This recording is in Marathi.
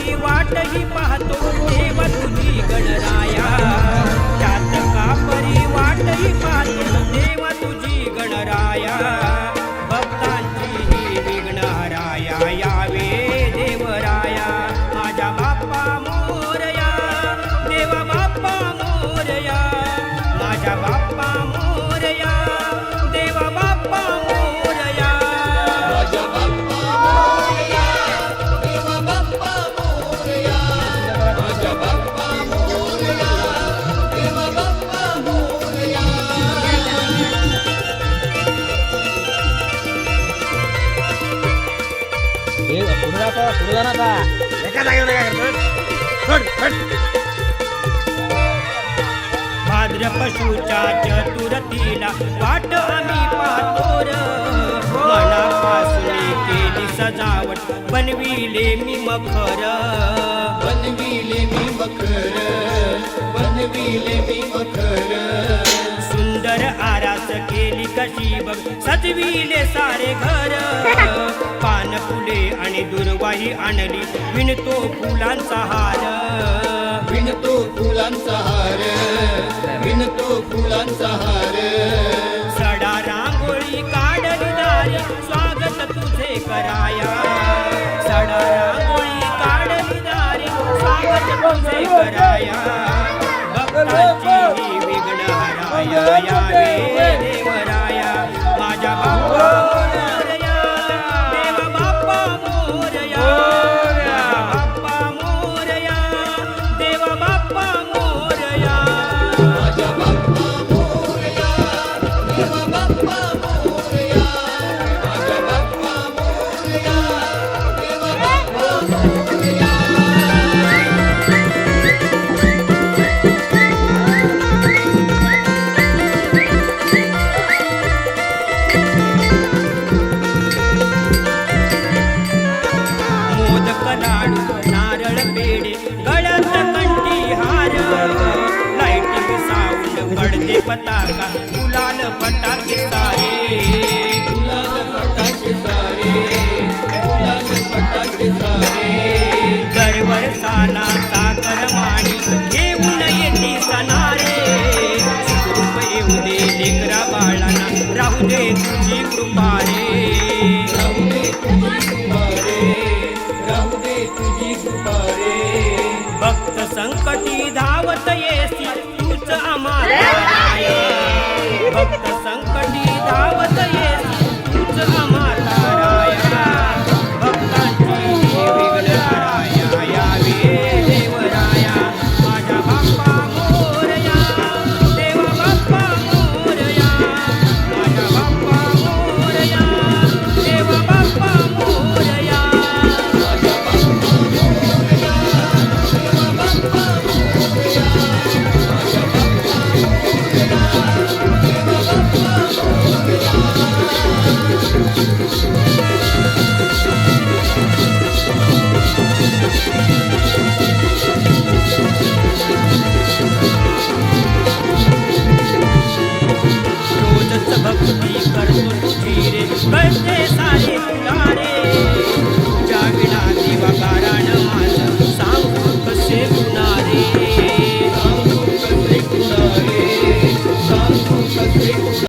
परी वाटही पाहतो देव तुझी गणराया, त्यात का परी वाटही पाहतो देव तुझी गणराया, भक्तांची ही विघ्नहराया यावे देवराया, माझ्या बाप्पा मोरया, देवा बाप्पा मोरया, माझ्या बाप्पा मोरया, देवा बाप्पा मोरया, माझ्या बाप्पा मोरया, देवा बाप्पा मोरया, माझ्या बाप्पा मोरया, देवा बाप्पा मोरया. पुढे जा ना एका जागेवर काय करतो. भाद्रपशुच्या चतुर्थीला वाट आम्ही पाहतो र, मनापासून केली सजावट बनविले मी मखर, बनविले मी मखर, बनविले मी मखर, सुंदर आरास केली कशी बघ सजविले सारे घर, पान फुले आणि दुर्वाही आणली विणतो फुलांचा हार, विणतो फुलांचा हार, विणतो फुलांचा हार, सडा रांगोळी काढली दारी स्वागत तुझे कराया, सडा रांगोळी काढली दारी स्वागत तुझे कराया, भक्तांची ही विघ्नहराया यावे देवराया, माझ्या बाप्पा मोरया, देवा बाप्पा मोरया, बाप्पा मोरया, देवा बाप्पा मोरया, माझ्या बाप्पा मोरया, देवा बाप्पा मोरया, माझ्या बाप्पा मोरया, देवा बाप्पा मोरया. मोदक लाडू नारळ पेढे गळ्यात कंठी हार, लाइटिंग साऊंड पडदे पताका गुलाल फटाके सारे, गुलाल फटाके सारे, गुलाल फटाके सारे, दरवर साला साखर माणी घेऊन येते सणारे, सुखरूप येऊ दे लेकरा बाळांना राहू दे तुझी कृपा रे, राहू दे तुझी कृपा रे, राहू दे तुझी कृपा रे, भक्त संकटी धावत येसी